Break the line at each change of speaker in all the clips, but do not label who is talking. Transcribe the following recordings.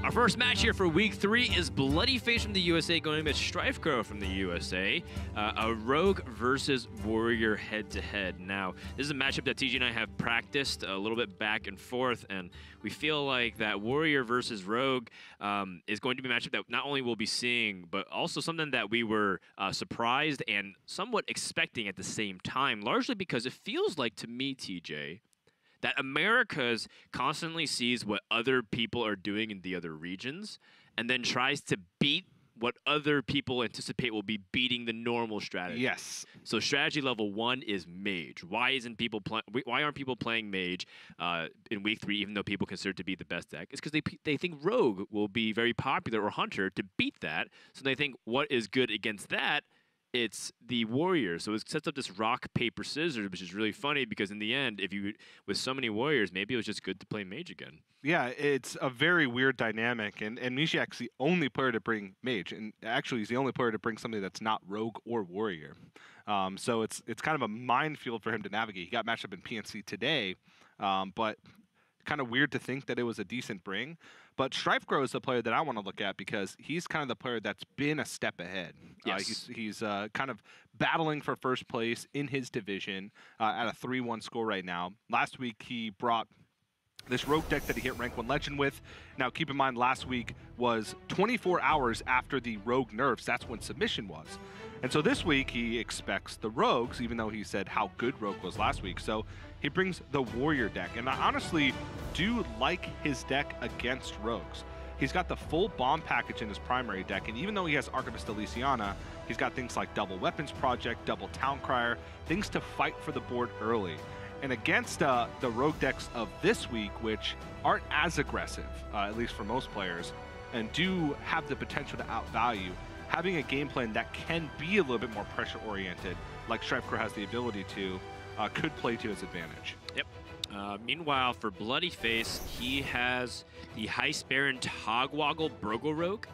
Our first match here for week 3 is bloodyface from the USA going against StrifeCro from the USA. A rogue versus warrior head-to-head. Now, this is a matchup that TG and I have practiced a little bit back and forth, and we feel like that warrior versus rogue is going to be a matchup that not only we'll be seeing, but also something that we were surprised and somewhat expecting at the same time, largely because it feels like to me, TJ, that Americas constantly sees what other people are doing in the other regions and then tries to beat what other people anticipate will be beating the normal strategy.
Yes.
So strategy level 1 is mage. Why aren't people playing mage in week 3 even though people consider it to be the best deck? It's because they think rogue will be very popular or hunter to beat that. So they think what is good against that? It's the warrior. So it sets up this rock, paper, scissors, which is really funny because in the end, with so many warriors, maybe it was just good to play mage again.
Yeah, it's a very weird dynamic, and Mishiak's the only player to bring mage, and actually he's the only player to bring something that's not rogue or warrior. So it's kind of a minefield for him to navigate. He got matched up in PNC today, but kind of weird to think that it was a decent bring. But StrifeCro is the player that I want to look at because he's kind of the player that's been a step ahead.
Yes.
He's kind of battling for first place in his division at a 3-1 score right now. Last week, he brought this rogue deck that he hit rank 1 legend with. Now, keep in mind, last week was 24 hours after the rogue nerfs. That's when submission was. And so this week, he expects the rogues, even though he said how good rogue was last week. So he brings the warrior deck. And I honestly do like his deck against rogues. He's got the full bomb package in his primary deck. And even though he has Archivist Elysiana, he's got things like double weapons project, double town crier, things to fight for the board early. And against the rogue decks of this week, which aren't as aggressive, at least for most players, and do have the potential to outvalue, having a game plan that can be a little bit more pressure-oriented, like StrifeCro has the ability to, could play to his advantage.
Yep. Meanwhile, for bloodyface, he has the Heist Baron Togwaggle Burgle Rogue,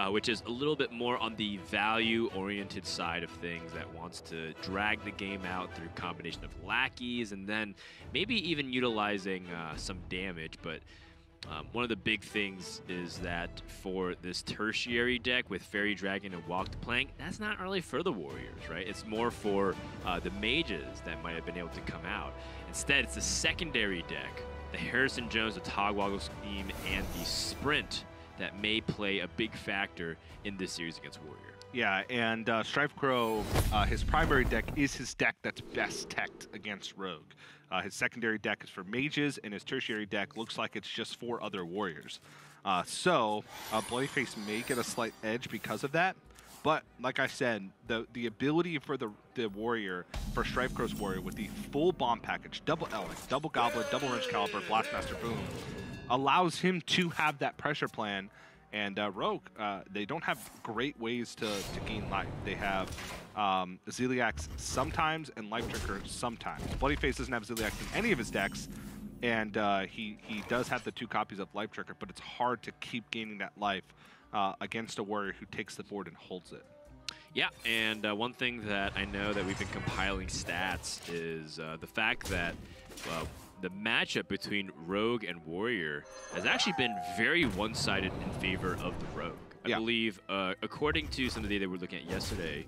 which is a little bit more on the value-oriented side of things that wants to drag the game out through a combination of lackeys and then maybe even utilizing some damage. But one of the big things is that for this tertiary deck with Fairy Dragon and Walked Plank, that's not really for the warriors, right? It's more for the mages that might have been able to come out. Instead, it's the secondary deck, the Harrison Jones, the Togwaggle Scheme, and the Sprint that may play a big factor in this series against warrior.
Yeah, and StrifeCro, his primary deck is his deck that's best teched against rogue. His secondary deck is for mages, and his tertiary deck looks like it's just for other warriors. So bloodyface may get a slight edge because of that. But like I said, the ability for the warrior, for StrifeCro's warrior, with the full bomb package, double Elec, double Goblet, double Wrench Caliber, Blastmaster Boom, allows him to have that pressure plan. And rogue, they don't have great ways to gain life. They have Zeliax sometimes and Life Drinker sometimes. Bloodyface doesn't have Zeliax in any of his decks, and he does have the 2 copies of Life Drinker, but it's hard to keep gaining that life against a warrior who takes the board and holds it.
Yeah, and one thing that I know that we've been compiling stats is the fact that the matchup between Rogue and Warrior has actually been very one-sided in favor of the Rogue. I believe, according to some of the data we were looking at yesterday,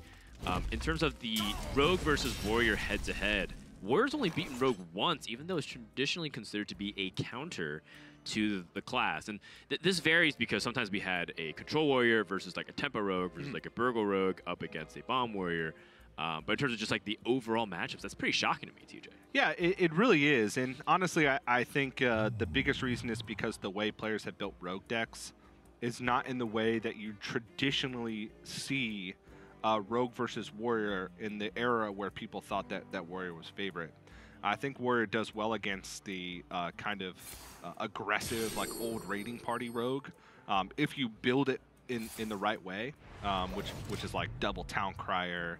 in terms of the Rogue versus Warrior head-to-head, Warrior's only beaten Rogue once, even though it's traditionally considered to be a counter to the class. And this varies because sometimes we had a Control Warrior versus like a Tempo Rogue versus like a Burgle Rogue up against a Bomb Warrior. But in terms of just like the overall matchups, that's pretty shocking to me, TJ.
Yeah, it really is. And honestly, I think the biggest reason is because the way players have built rogue decks is not in the way that you traditionally see rogue versus warrior in the era where people thought that warrior was favorite. I think warrior does well against the kind of aggressive, like old raiding party rogue if you build it in the right way, which is like double Town Crier,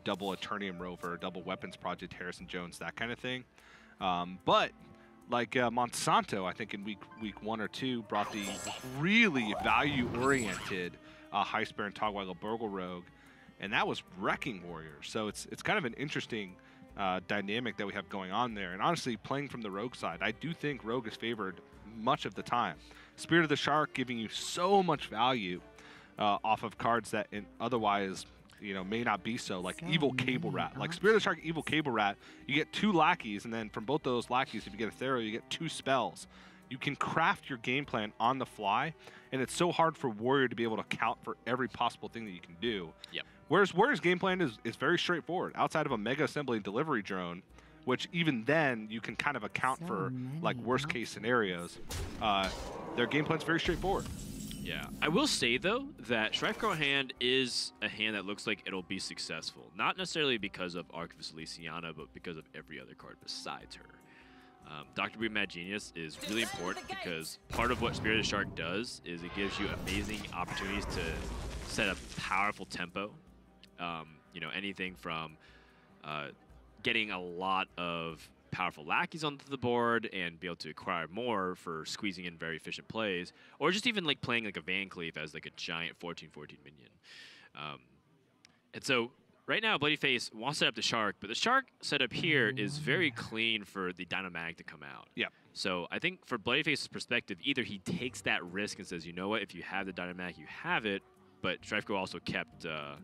double Eternium Rover, double Weapons Project, Harrison Jones, that kind of thing. But like Monsanto, I think in week 1 or 2 brought the really value-oriented Heist Baron Togwaggle Burgle Rogue, and that was wrecking warriors. So it's kind of an interesting dynamic that we have going on there. And honestly, playing from the rogue side, I do think rogue is favored much of the time. Spirit of the Shark giving you so much value off of cards that otherwise, may not be so, like Evil Cable Rat. Like Spirit of the Shark, Evil Cable Rat, you get 2 lackeys, and then from both of those lackeys, if you get Ethereal, you get 2 spells. You can craft your game plan on the fly, and it's so hard for Warrior to be able to account for every possible thing that you can do.
Yep.
Whereas Warrior's game plan is very straightforward. Outside of a Mega Assembly and Delivery Drone, which even then you can kind of account for like worst case scenarios, their game plan's very straightforward.
Yeah, I will say though that StrifeCro hand is a hand that looks like it'll be successful. Not necessarily because of Archivist Elysiana, but because of every other card besides her. Dr. Boom Mad Genius is really important because part of what Spirit of the Shark does is it gives you amazing opportunities to set up powerful tempo. Anything from getting a lot of powerful lackeys onto the board and be able to acquire more for squeezing in very efficient plays, or just even like playing like a Van Cleef as like a giant 14/14 minion. And so right now, bloodyface wants to set up the Shark, but the Shark setup here is very clean for the Dynamag to come out.
Yeah.
So I think for bloodyface's perspective, either he takes that risk and says, you know what, if you have the Dynamag, you have it, but StrifeCro also kept a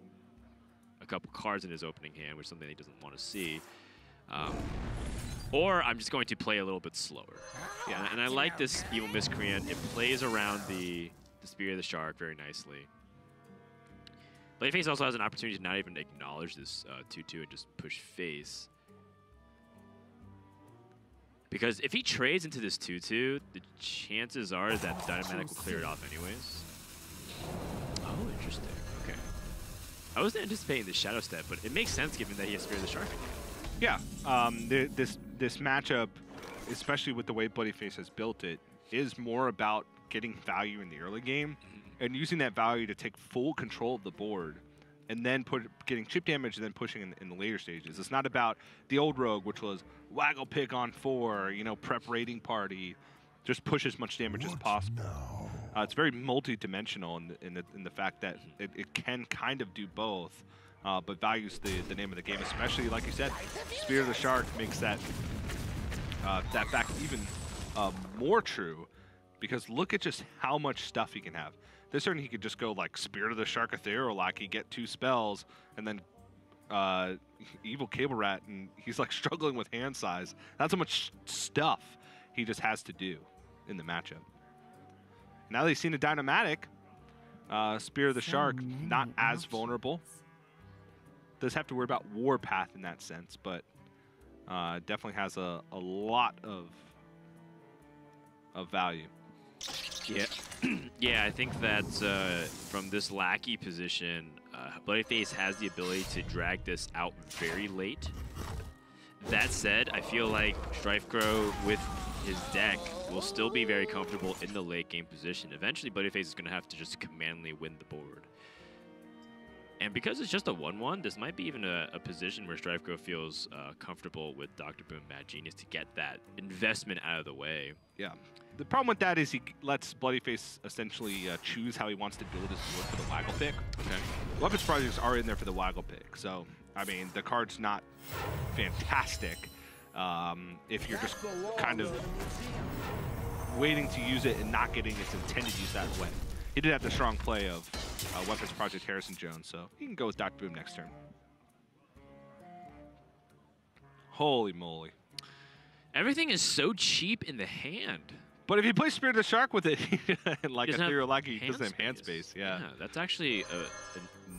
couple cards in his opening hand, which is something he doesn't want to see. Or I'm just going to play a little bit slower. Yeah, and I like this Evil Miscreant. It plays around the Spirit of the Shark very nicely. Bloodyface also has an opportunity to not even acknowledge this 2/2 and just push face. Because if he trades into this 2/2, the chances are that the Dynamatic will clear it off anyways. Oh, interesting. Okay. I wasn't anticipating the Shadow Step, but it makes sense given that he has Spirit of the Shark in hand.
Yeah. This matchup, especially with the way bloodyface has built it, is more about getting value in the early game and using that value to take full control of the board, and then getting chip damage and then pushing in the later stages. It's not about the old Rogue, which was Waggle Pick on 4, prep raiding party, just push as much damage as possible. It's very multi-dimensional in the fact that it can kind of do both, but values the name of the game, especially, like you said, Spirit of the Shark makes that fact even more true, because look at just how much stuff he can have. This turn he could just go like Spirit of the Shark Ethereal Lackey, get 2 spells, and then Evil Cable Rat, and he's like struggling with hand size. That's how much stuff he just has to do in the matchup. Now that he's seen a Dynamatic, Spirit of the Shark not as vulnerable. Does have to worry about Warpath in that sense, but definitely has a lot of value.
Yeah, yeah. I think that from this lackey position, bloodyface has the ability to drag this out very late. That said, I feel like StrifeCro with his deck will still be very comfortable in the late game position. Eventually, bloodyface is going to have to just commandingly win the board. And because it's just a 1/1, this might be even a position where StrifeCro feels comfortable with Dr. Boom Mad Genius to get that investment out of the way.
Yeah. The problem with that is he lets bloodyface essentially choose how he wants to build his board for the Waggle Pick.
Okay.
Weapons projects are in there for the Waggle Pick, so I mean the card's not fantastic if you're just kind of waiting to use it and not getting its intended use that way. He did have the strong play of Weapons Project Harrison Jones, so he can go with Dr. Boom next turn. Holy moly.
Everything is so cheap in the hand.
But if you play Spirit of the Shark with it, like Ethereal Lackey, he doesn't have hand
space.
space. Yeah,
that's actually a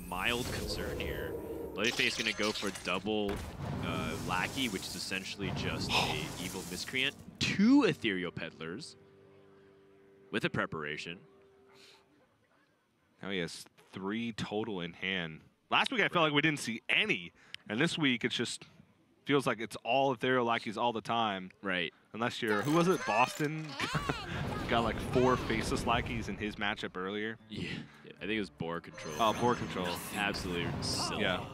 mild concern here. Bloodyface going to go for double Lackey, which is essentially just a Evil Miscreant, 2 Ethereal Peddlers with a preparation.
Now he has 3 total in hand. Last week I felt like we didn't see any, and this week it's just feels like it's all Ethereal Lackeys all the time.
Right.
Unless you're, who was it, Boston? Got like 4 faceless Lackeys in his matchup earlier.
Yeah, I think it was Boar Control.
Oh, Boar Control.
Absolutely silly.
Yeah.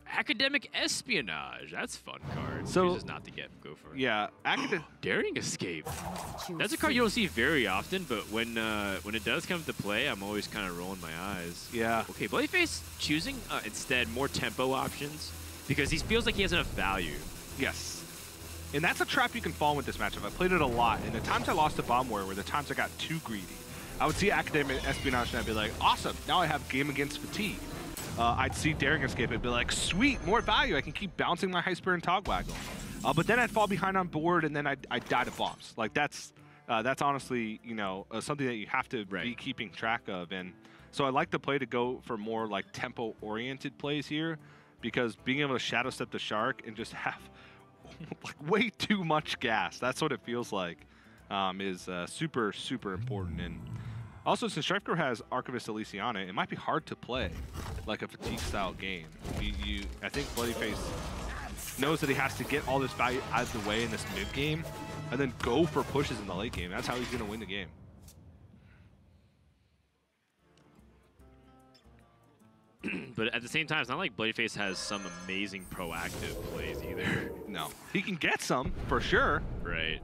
Academic Espionage. That's a fun card.
So
chooses not to go for it.
Yeah,
Daring Escape. That's a card you don't see very often, but when it does come to play, I'm always kind of rolling my eyes.
Yeah.
Okay, bloodyface choosing instead more tempo options because he feels like he has enough value.
Yes. And that's a trap you can fall in with this matchup. I played it a lot, and the times I lost to Bomb Warrior were the times I got too greedy. I would see Academic Espionage and I'd be like, awesome, now I have Game Against Fatigue. I'd see Daring Escape and be like, sweet, more value, I can keep bouncing my High Spear and Togwaggle. But then I'd fall behind on board, and then I'd die to bombs. Like, that's honestly, you know, something that you have to be keeping track of. And so I like the play to go for more like tempo-oriented plays here, because being able to Shadow Step the Shark and just have like way too much gas, that's what it feels like, is super, super important. And also, since StrifeCro has Archivist Elysiana, it might be hard to play like a fatigue-style game. I think bloodyface knows that he has to get all this value out of the way in this mid-game and then go for pushes in the late game. That's how he's going to win the game.
But at the same time, it's not like bloodyface has some amazing proactive plays either.
No. He can get some, for sure.
Right.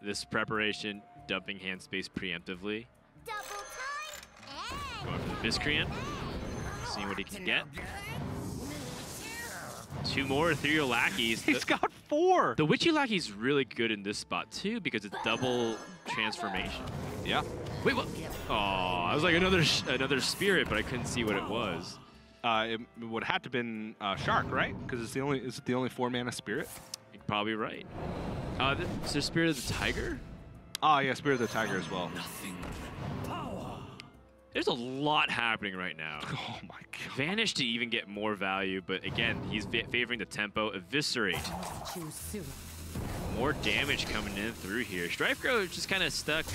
This preparation, dumping hand space preemptively. Going for the Miscreant. Seeing what he can get. 2 more Ethereal Lackeys.
He's got 4!
The Witchy Lackey's really good in this spot, too, because it's double transformation.
Yeah.
Wait, what? Oh, I was like another spirit, but I couldn't see what it was.
It would have to have been Shark, right? Because it's the only 4-mana spirit.
You're probably right. Is there Spirit of the Tiger?
Oh, yeah, Spirit of the Tiger as well.
There's a lot happening right now.
Oh my god.
Vanish to even get more value, but again, he's favoring the tempo. Eviscerate. More damage coming in through here. StrifeCro is just kind of stuck,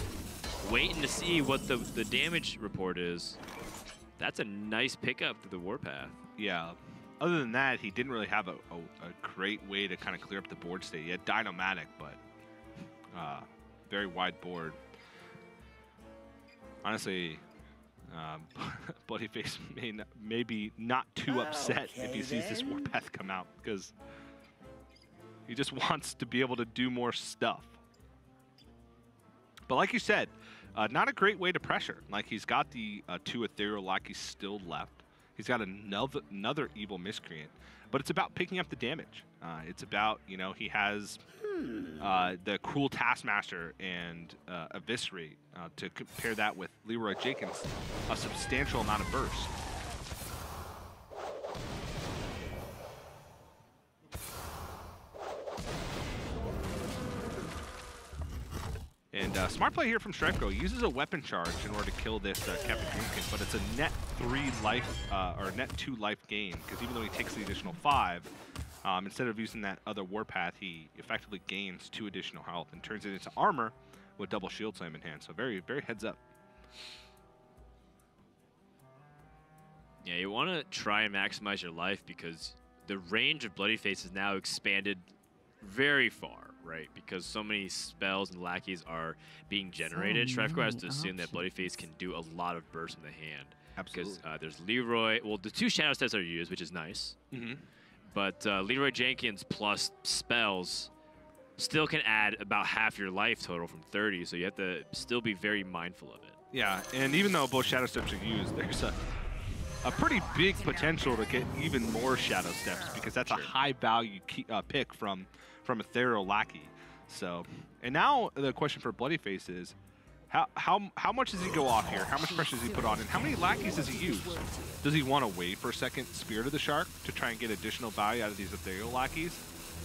waiting to see what the damage report is. That's a nice pickup to the Warpath.
Yeah. Other than that, he didn't really have a great way to kind of clear up the board state. He had Dinomatic, but very wide board. Honestly, bloodyface may be not too upset if he sees this Warpath come out, because he just wants to be able to do more stuff. But like you said, not a great way to pressure. Like, he's got the 2 Ethereal Lackeys still left. He's got another Evil Miscreant. But it's about picking up the damage. It's about, you know, he has the Cruel Taskmaster and Eviscerate to compare that with Leroy Jenkins, a substantial amount of burst. And smart play here from StrifeCro. He uses a weapon charge in order to kill this Captain Dreamskin, but it's a net 3 life, or net 2 life gain, because even though he takes the additional 5, instead of using that other Warpath, he effectively gains 2 additional health and turns it into armor with double shield slam in hand. So very, very heads up.
Yeah, you want to try and maximize your life, because the range of bloodyface is now expanded very far. Right, because so many spells and lackeys are being generated. StrifeCro has to assume that bloodyface can do a lot of burst in the hand.
Absolutely.
Because there's Leroy. Well, the 2 shadow steps are used, which is nice. But Leroy Jenkins plus spells still can add about half your life total from 30. So you have to still be very mindful of it.
Yeah, and even though both shadow steps are used, there's a pretty big potential to get even more shadow steps, because that's a high value pick from Ethereal Lackey. So, and now the question for bloodyface is, how much does he go off here? How much pressure does he put on? And how many lackeys does he use? Does he want to wait for a second Spirit of the Shark to try and get additional value out of these Ethereal Lackeys?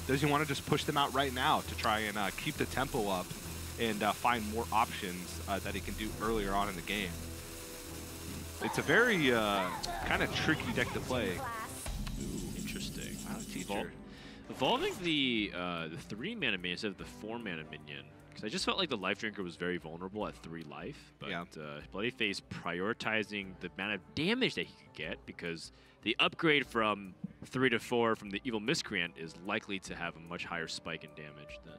Does he want to just push them out right now to try and keep the tempo up and find more options that he can do earlier on in the game? It's a very kind of tricky deck to play.
Ooh, interesting.
Wow, teacher.
Evolving the 3-mana minion instead of the 4-mana minion, because I just felt like the Life Drinker was very vulnerable at 3 life. But bloodyface prioritizing the amount of damage that he could get, because the upgrade from 3 to 4 from the Evil Miscreant is likely to have a much higher spike in damage than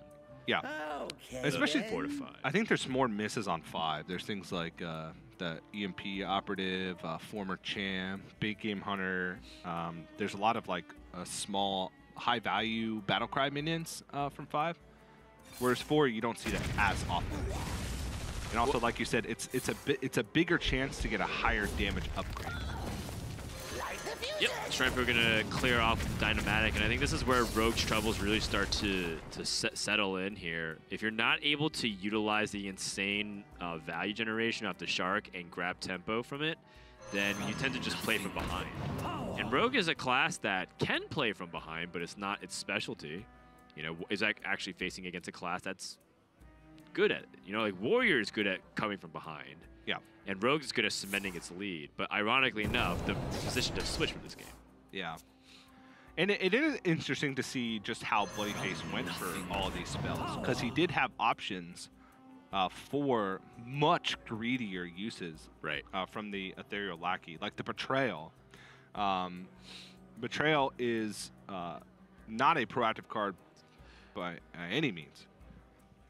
especially
4 to 5.
I think there's more misses on 5. There's things like the EMP Operative, Former Champ, Big Game Hunter. There's a lot of like small high-value Battlecry minions from 5, whereas 4 you don't see that as often. And also, like you said, it's a bigger chance to get a higher damage upgrade.
Yep, StrifeCro gonna clear off Dynamatic, and I think this is where Rogue's troubles really start to settle in here. If you're not able to utilize the insane value generation off the Shark and grab tempo from it, then you tend to just play from behind. And Rogue is a class that can play from behind, but it's not its specialty. You know, is actually facing against a class that's good at it. You know, like Warrior is good at coming from behind.
Yeah.
And Rogue is good at cementing its lead. But ironically enough, the position does switch for this game.
Yeah. And it is interesting to see just how bloodyface went for all of these spells, because he did have options for much greedier uses from the Ethereal Lackey, like the Betrayal. Betrayal is not a proactive card by any means.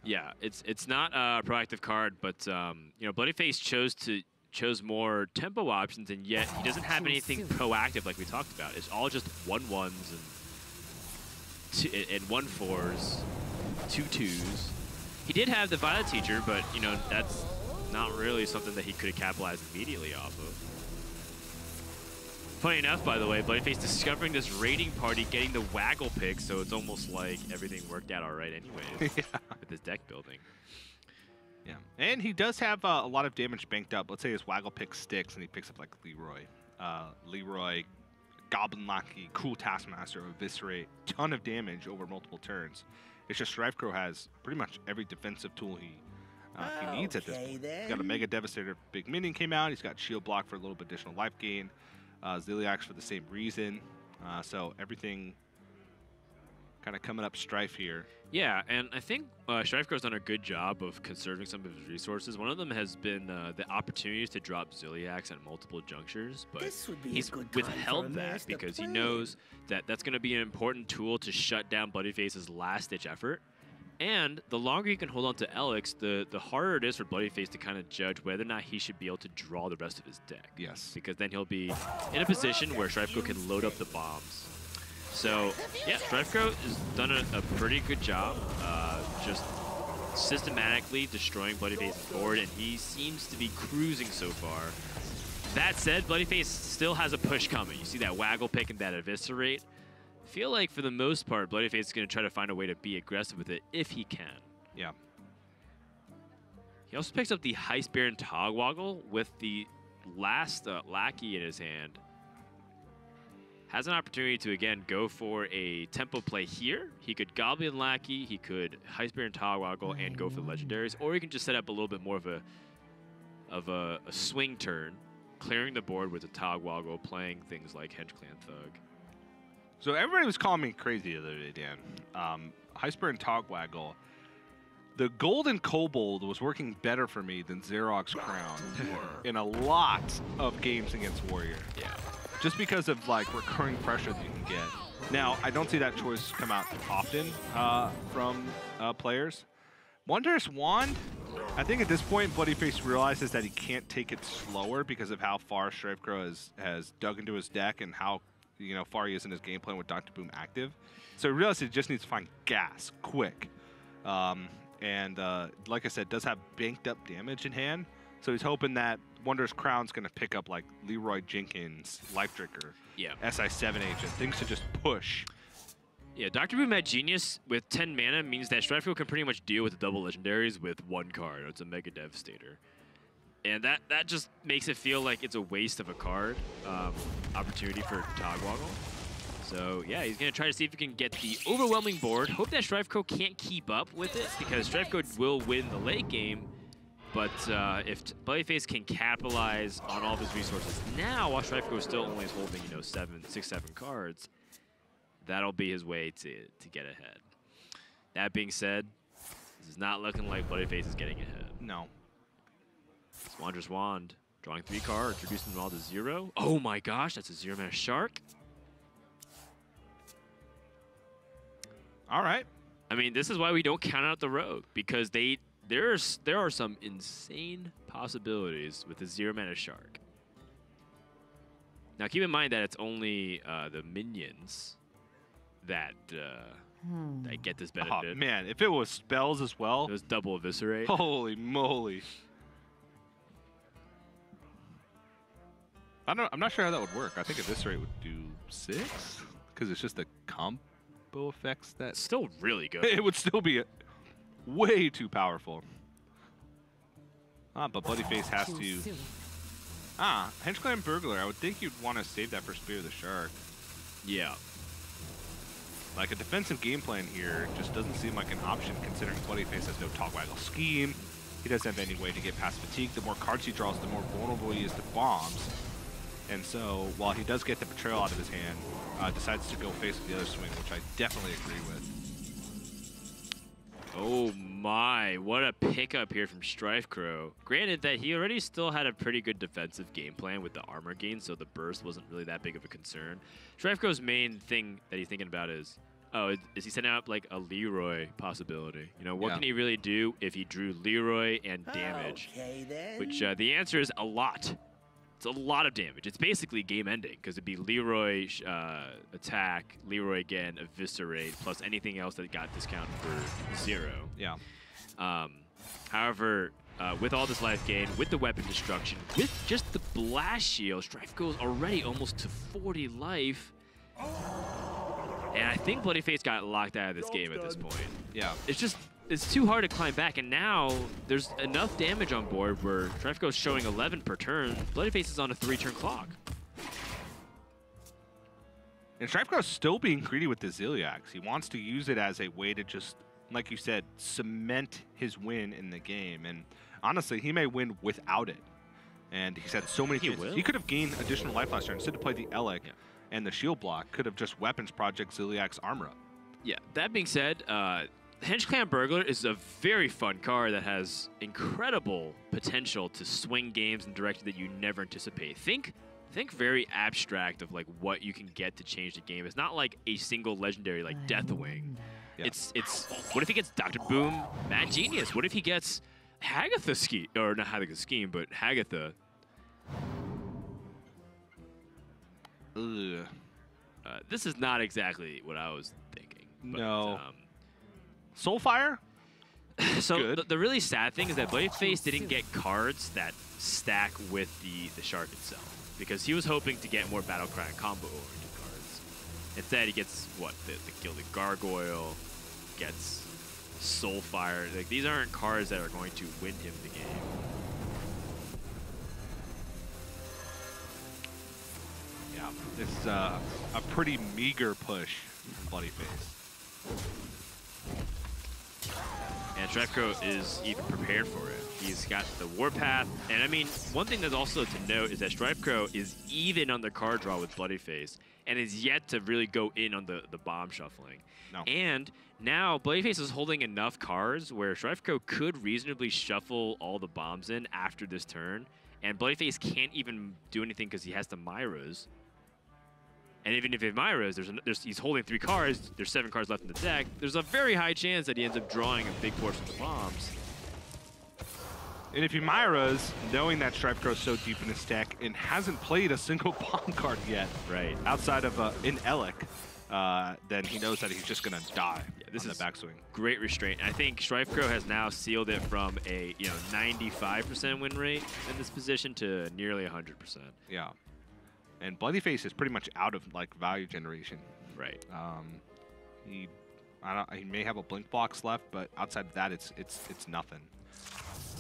Yeah, it's not a proactive card, but you know, bloodyface chose more tempo options, and yet he doesn't have anything proactive like we talked about. It's all just 1/1s and 1/4s, 2/2s. He did have the Violet Teacher, but you know, that's not really something that he could have capitalized immediately off of. Funny enough, by the way, bloodyface discovering this raiding party, getting the Waggle pick, so it's almost like everything worked out all right anyways with his deck building.
Yeah, and he does have a lot of damage banked up. Let's say his Waggle pick sticks and he picks up like Leroy, Goblin Lackey, Cool Taskmaster, Eviscerate, ton of damage over multiple turns. It's just StrifeCro has pretty much every defensive tool he needs at this point. He's got a Mega Devastator, big minion came out. He's got Shield Block for a little bit additional life gain. Ziliax for the same reason. So everything kind of coming up Strife here.
Yeah, and I think StrifeCro's done a good job of conserving some of his resources. One of them has been the opportunities to drop Ziliax at multiple junctures, but he's withheld that because he knows that that's going to be an important tool to shut down bloodyface's last-ditch effort. And the longer you can hold on to Elix, the harder it is for bloodyface to kind of judge whether or not he should be able to draw the rest of his deck.
Yes.
Because then he'll be in a position where StrifeCro can load up the bombs. So, yeah, StrifeCro has done a pretty good job just systematically destroying bloodyface's board, and he seems to be cruising so far. That said, bloodyface still has a push coming. You see that Waggle pick and that Eviscerate. I feel like for the most part, bloodyface is going to try to find a way to be aggressive with it if he can.
Yeah.
He also picks up the Heist Baron Togwaggle with the last Lackey in his hand. Has an opportunity to, again, go for a tempo play here. He could Goblin Lackey, he could Heist Baron Togwaggle and go for the Legendaries, or he can just set up a little bit more of a swing turn, clearing the board with a Togwaggle, playing things like Hench Clan Thug.
So everybody was calling me crazy the other day, Dan. Heist Baron Togwaggle. The Golden Kobold was working better for me than Xerox Crown in a lot of games against Warrior.
Yeah.
Just because of like recurring pressure that you can get. Now, I don't see that choice come out often from players. Wondrous Wand, I think at this point, bloodyface realizes that he can't take it slower because of how far StrifeCro has dug into his deck and how far he is in his game plan with Dr. Boom active. So he realizes he just needs to find gas quick. And like I said, does have banked up damage in hand. So he's hoping that Wondrous Crown's going to pick up like Leroy Jenkins, Life Drinker, SI7 agent, things to just push.
Yeah, Dr. Boom at Genius with 10 mana means that StrifeCro can pretty much deal with the double legendaries with one card. It's a Mega Devastator. And that just makes it feel like it's a waste of a card opportunity for Togwaggle. So yeah, he's going to try to see if he can get the overwhelming board. Hope that StrifeCro can't keep up with it because StrifeCro will win the late game. But if bloodyface can capitalize on all of his resources now, while StrifeCro is still only holding 6, 7 cards, that'll be his way to get ahead. That being said, this is not looking like bloodyface is getting ahead.
No.
Wondrous Wand, drawing 3 cards, reducing them all to 0. Oh my gosh, that's a 0-mana Shark.
All right.
I mean, this is why we don't count out the Rogue, because there are some insane possibilities with the 0-mana Shark. Now, keep in mind that it's only the minions that get this benefit.
Oh, man, if it was spells as well.
It was double Eviscerate.
Holy moly. I'm not sure how that would work. I think at this rate would do 6 because it's just the combo effects that.
Still really good.
It would still be way too powerful. But bloodyface has to. Henchclan Burglar. I would think you'd want to save that for Spear of the Shark.
Yeah.
Like a defensive game plan here just doesn't seem like an option considering bloodyface has no Togwaggle scheme. He doesn't have any way to get past fatigue. The more cards he draws, the more vulnerable he is to bombs. And so, while he does get the Betrayal out of his hand, decides to go face with the other swing, which I definitely agree with.
Oh my, what a pickup here from StrifeCro. Granted that he already still had a pretty good defensive game plan with the armor gain, so the burst wasn't really that big of a concern. StrifeCro's main thing that he's thinking about is, oh, is he setting up like a Leroy possibility? You know, what can he really do if he drew Leroy and damage?
Okay, then.
Which the answer is a lot. It's a lot of damage. It's basically game ending because it'd be Leroy attack, Leroy again, eviscerate, plus anything else that got discounted for 0.
Yeah.
However, with all this life gain, with the weapon destruction, with just the blast shield, Strife goes already almost to 40 life. And I think bloodyface got locked out of this game at this point.
Yeah.
It's too hard to climb back, and now there's enough damage on board where StrifeCro's showing 11 per turn. bloodyface is on a 3-turn clock.
And StrifeCro's still being greedy with the Ziliax. He wants to use it as a way to just, like you said, cement his win in the game. And honestly, he may win without it. And he's had so many chances. He could have gained additional life last turn. Instead of play the Elec and the shield block, could have just weapons project Ziliax armor up. Yeah.
That being said, Henchclan Burglar is a very fun card that has incredible potential to swing games in directions that you never anticipate. Think very abstract of like what you can get to change the game. It's not like a single legendary like Deathwing. Yeah. It's what if he gets Dr. Boom, Mad Genius? What if he gets Hagatha Scheme, or not Hagatha Scheme, but Hagatha? This is not exactly what I was thinking. But,
no. Soulfire?
So the really sad thing is that bloodyface didn't get cards that stack with the shark itself, because he was hoping to get more Battlecry and combo-oriented cards. Instead, he gets what the Gilded Gargoyle, gets Soulfire. Like, these aren't cards that are going to win him the game.
Yeah, it's a pretty meager push from bloodyface.
And StrifeCro is even prepared for it. He's got the Warpath. And I mean, one thing that's also to note is that StrifeCro is even on the card draw with bloodyface and is yet to really go in on the bomb shuffling.
No.
And now bloodyface is holding enough cards where StrifeCro could reasonably shuffle all the bombs in after this turn. And bloodyface can't even do anything because he has the Myras. And even if he Myras, he's holding 3 cards, there's 7 cards left in the deck, there's a very high chance that he ends up drawing a big portion of the bombs.
And if he Myras, knowing that StrifeCro is so deep in his deck and hasn't played a single bomb card yet,
right,
outside of an Elec, then he knows that he's just going to die
this
on
is
the backswing.
Great restraint. I think StrifeCro has now sealed it from a 95% win rate in this position to nearly 100%.
Yeah. And bloodyface is pretty much out of like value generation.
Right.
He may have a blink box left, but outside of that, it's nothing.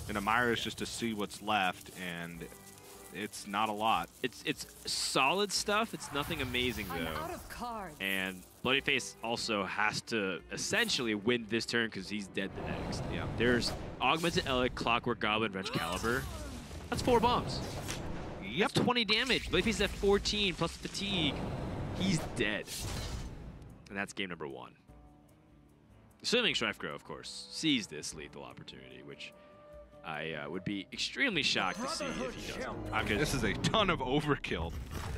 And Amira is just to see what's left, and it's not a lot.
It's solid stuff. It's nothing amazing though.
I'm out of cards.
And bloodyface also has to essentially win this turn because he's dead the next.
Yeah.
There's Augmented Elec, Clockwork Goblin, Wrench Caliber. That's 4 bombs.
Yep.
That's 20 damage. bloodyface is at 14 plus fatigue. He's dead. And that's game number 1. Assuming StrifeCro, of course, sees this lethal opportunity, which I would be extremely shocked to see if he doesn't.
I mean, this is a ton of overkill.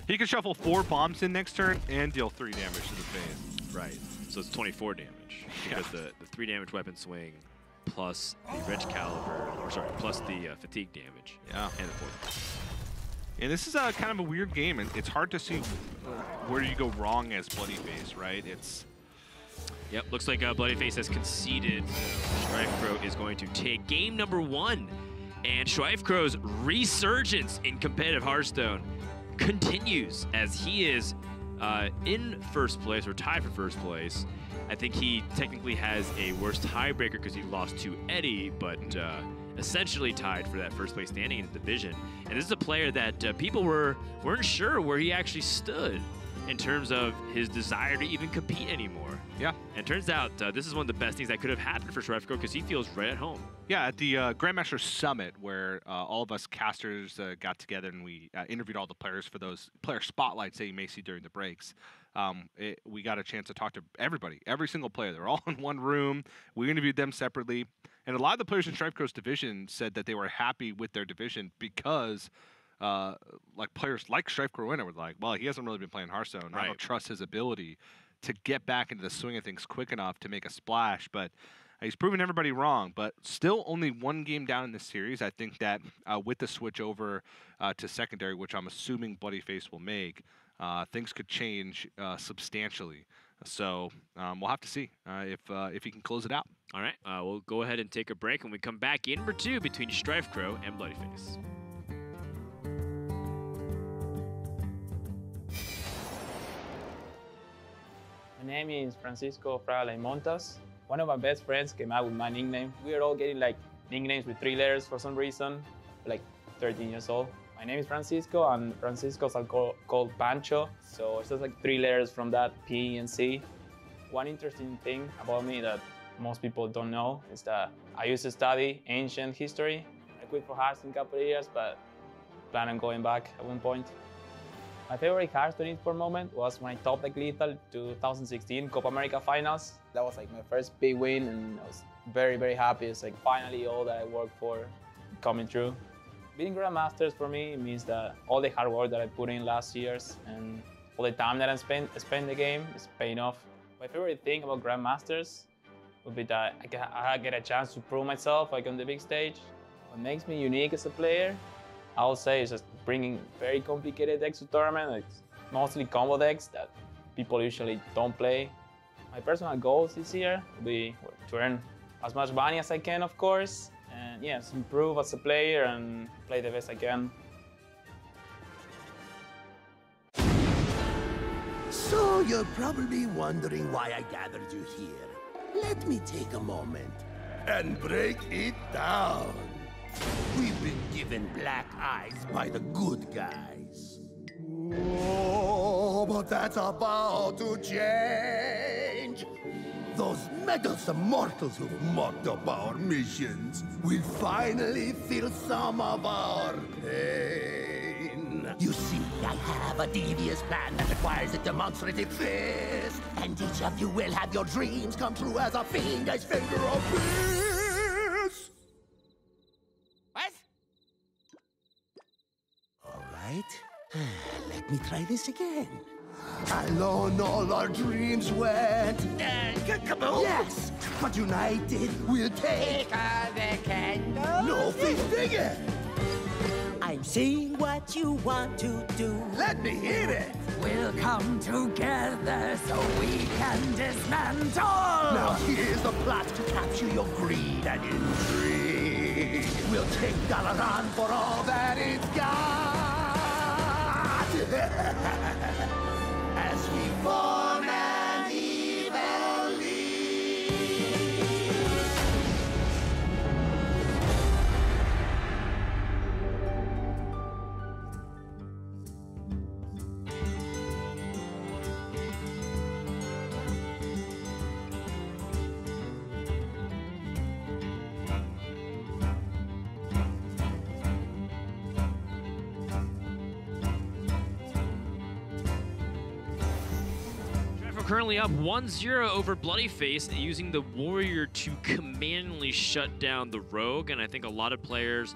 He can shuffle 4 bombs in next turn and deal 3 damage to the face.
Right. So it's 24 damage.
Yeah.
Because the 3 damage weapon swing plus the Wrench Caliber, or sorry, plus the fatigue damage.
Yeah.
And the 4.
And this is kind of a weird game, and it's hard to see where you go wrong as bloodyface, right?
Yep, looks like bloodyface has conceded. So StrifeCro is going to take game number 1. And StrifeCro's resurgence in competitive Hearthstone continues as he is in first place, or tied for first place. I think he technically has a worse tiebreaker because he lost to Eddie, but essentially tied for that first place standing in the division. And this is a player that people weren't sure where he actually stood in terms of his desire to even compete anymore.
Yeah.
And turns out this is one of the best things that could have happened for StrifeCro because he feels right at home.
Yeah, at the Grandmasters Summit, where all of us casters got together and we interviewed all the players for those player spotlights that you may see during the breaks. We got a chance to talk to everybody, every single player. They're all in one room. We interviewed them separately. And a lot of the players in StrifeCro's division said that they were happy with their division because like players like StrifeCro were like, well, he hasn't really been playing Hearthstone. Right. I don't trust his ability to get back into the swing of things quick enough to make a splash. But he's proven everybody wrong, but still only one game down in this series. I think that with the switch over to secondary, which I'm assuming bloodyface will make, things could change substantially. So we'll have to see if he can close it out.
All right, we'll go ahead and take a break. When we come back, game number 2 between StrifeCro and bloodyface.
My name is Francisco Fraile Montas. One of my best friends came out with my nickname. We are all getting like nicknames with 3 letters for some reason, like 13 years old. My name is Francisco, and Francisco's called Pancho. So it's just like 3 letters from that, P and C. One interesting thing about me that most people don't know is that I used to study ancient history. I quit for Hearthstone a couple of years, but plan on going back at one point. My favorite Hearthstone Esports moment was when I topped like Lethal 2016 Copa America Finals. That was like my first big win, and I was very, very happy. It's like finally all that I worked for coming true. Beating Grandmasters for me means that all the hard work that I put in last years and all the time that I spent the game is paying off. My favorite thing about Grandmasters would be that I get a chance to prove myself like on the big stage. What makes me unique as a player, I would say, is just bringing very complicated decks to tournament, like mostly combo decks that people usually don't play. My personal goals this year will be to earn as much money as I can, of course, and yes, improve as a player and play the best I can.
So you're probably wondering why I gathered you here. Let me take a moment and break it down. We've been given black eyes by the good guys. Oh, but that's about to change. Those meddlesome mortals who've mucked up our missions will finally feel some of our pain. You see, I have a devious plan that requires a demonstrative fist, and each of you will have your dreams come true as a fiendish finger of peace. What? All right, let me try this again. Alone all our dreams went. Kaboom! Yes, but united we'll take the candle. No fish bigger.
I'm seeing what you want to do.
Let me hit it.
We'll come together so we can dismantle.
Now here's the plot to capture your greed and intrigue. We'll take Dalaran for all that it's got. As we form an evil league.
Currently up 1-0 over bloodyface, using the warrior to commandingly shut down the rogue. And I think a lot of players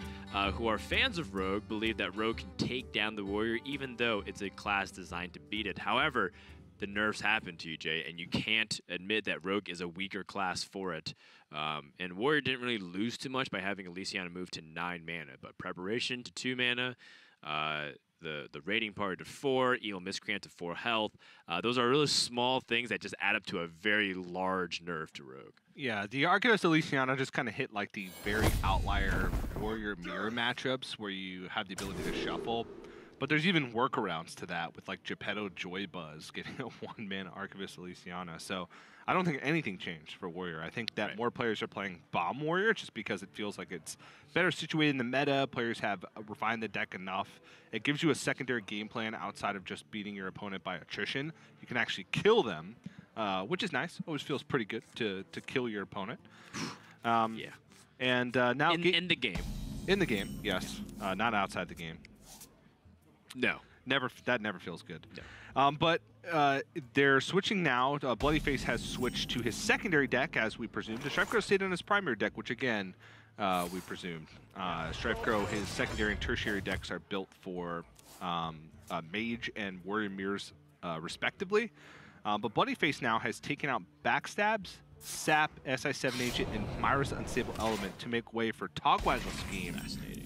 who are fans of rogue believe that rogue can take down the warrior, even though it's a class designed to beat it. However, the nerfs happen, TJ, and you can't admit that rogue is a weaker class for it. And warrior didn't really lose too much by having Elysiana move to 9 mana, but preparation to 2 mana, the raiding party to 4, Evil Miscreant to 4 health. Those are really small things that just add up to a very large nerf to rogue.
Yeah, the Arcanist Elysiana just kind of hit like the very outlier warrior mirror matchups where you have the ability to shuffle. But there's even workarounds to that with like Geppetto Joybuzz getting a 1-mana Archivist Elysiana. So I don't think anything changed for Warrior. I think that more players are playing Bomb Warrior just because it feels like it's better situated in the meta. Players have refined the deck enough. It gives you a secondary game plan outside of just beating your opponent by attrition. You can actually kill them, which is nice. Always feels pretty good to kill your opponent.
Yeah.
And now
in the game.
In the game, yes. Not outside the game.
No.
That never feels good.
No.
But they're switching now. bloodyface has switched to his secondary deck, as we presumed. StrifeCro stayed on his primary deck, which again, we presumed. StrifeCro, his secondary and tertiary decks are built for Mage and Warrior Mirrors, respectively. But bloodyface now has taken out Backstabs, Sap, SI7 Agent, and Myra's Unstable Element to make way for Togwaggle Scheme,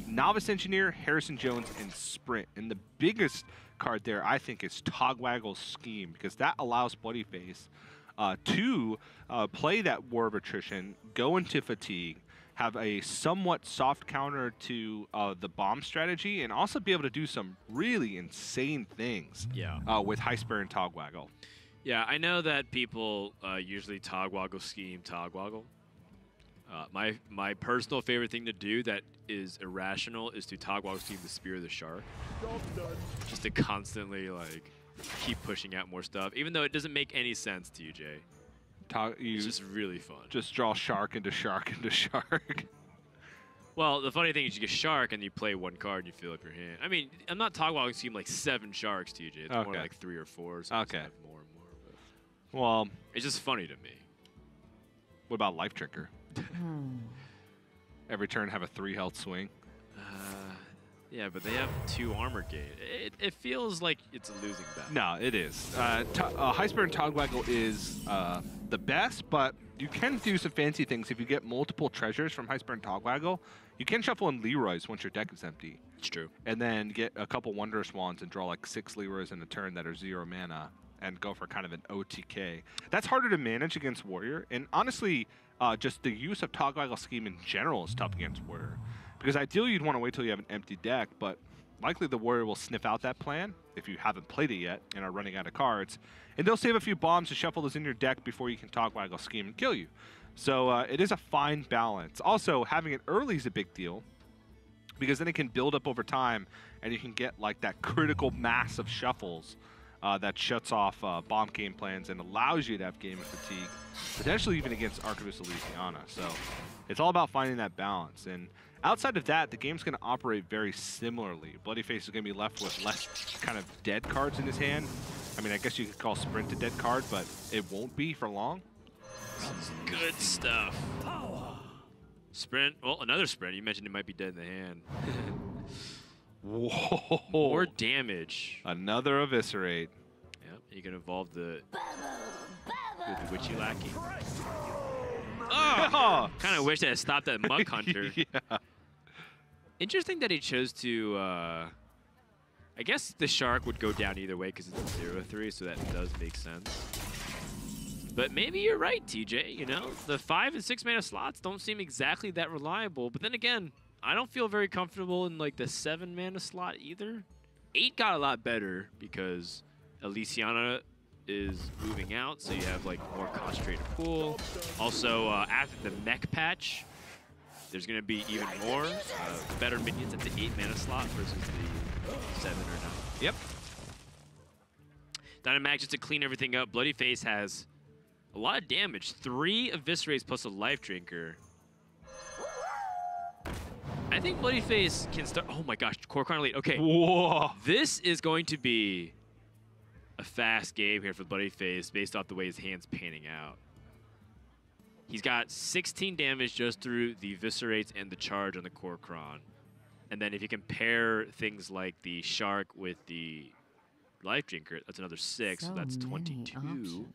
Novice Engineer, Harrison Jones, and Sprint. And the biggest card there, I think, is Togwaggle Scheme, because that allows bloodyface to play that War of Attrition, go into Fatigue, have a somewhat soft counter to the bomb strategy, and also be able to do some really insane things with High Spare and Togwaggle.
Yeah, I know that people usually Togwaggle Scheme Togwaggle. My personal favorite thing to do that is irrational is to Togwaggle Scheme the Spear of the Shark. Just to constantly like keep pushing out more stuff, even though it doesn't make any sense to you, Jay. It's just really fun.
Just draw shark into shark into shark.
Well, the funny thing is you get shark and you play one card and you fill up your hand. I mean, I'm not Togwaggle Scheme like 7 sharks, TJ. It's more like 3 or 4. So
okay.
More and more. But
well,
it's just funny to me.
What about Life Trigger? Every turn have a 3 health swing.
Yeah, but they have 2 armor gain. It feels like it's a losing battle.
No, it is. High Spare and Togwaggle is the best, but you can do some fancy things. If you get multiple treasures from High Spare and Togwaggle, you can shuffle in Leroy's once your deck is empty.
It's true.
And then get a couple Wondrous Wands and draw like 6 Leroy's in a turn that are 0 mana and go for kind of an OTK. That's harder to manage against Warrior, and honestly, just the use of Togwaggle Scheme in general is tough against Warrior. Because ideally you'd want to wait till you have an empty deck, but likely the Warrior will sniff out that plan if you haven't played it yet and are running out of cards. And they'll save a few bombs to shuffle those in your deck before you can Togwaggle Scheme and kill you. So it is a fine balance. Also, having it early is a big deal, because then it can build up over time and you can get like that critical mass of shuffles that shuts off bomb game plans and allows you to have game of fatigue, potentially even against Archivist Elysiana. So it's all about finding that balance. And outside of that, the game's going to operate very similarly. bloodyface is going to be left with less kind of dead cards in his hand. I mean, I guess you could call Sprint a dead card, but it won't be for long.
This is good stuff. Sprint. Well, another Sprint. You mentioned it might be dead in the hand.
Whoa.
More damage.
Another Eviscerate.
Yep. You can evolve the Witchy Lackey. Oh! Kind of wish I had stopped that Mug Hunter.
Yeah.
Interesting that he chose to... I guess the Shark would go down either way because it's a 0/3, so that does make sense. But maybe you're right, TJ. You know, the 5 and 6 mana slots don't seem exactly that reliable. But then again, I don't feel very comfortable in like the 7 mana slot either. 8 got a lot better because Elysiana is moving out, so you have like more concentrated pool. Also, after the mech patch, there's going to be even more better minions at the 8 mana slot versus the 7 or 9.
Yep.
Dynamax, just to clean everything up, bloodyface has a lot of damage. 3 Eviscerates plus a Life Drinker. I think bloodyface can start... Oh my gosh, Core Chrono Elite. Okay.
Whoa.
This is going to be a fast game here for bloodyface based off the way his hand's panning out. He's got 16 damage just through the Eviscerates and the charge on the Core Chron. And then if you compare things like the Shark with the Life Drinker, that's another 6, so that's 22.
Options.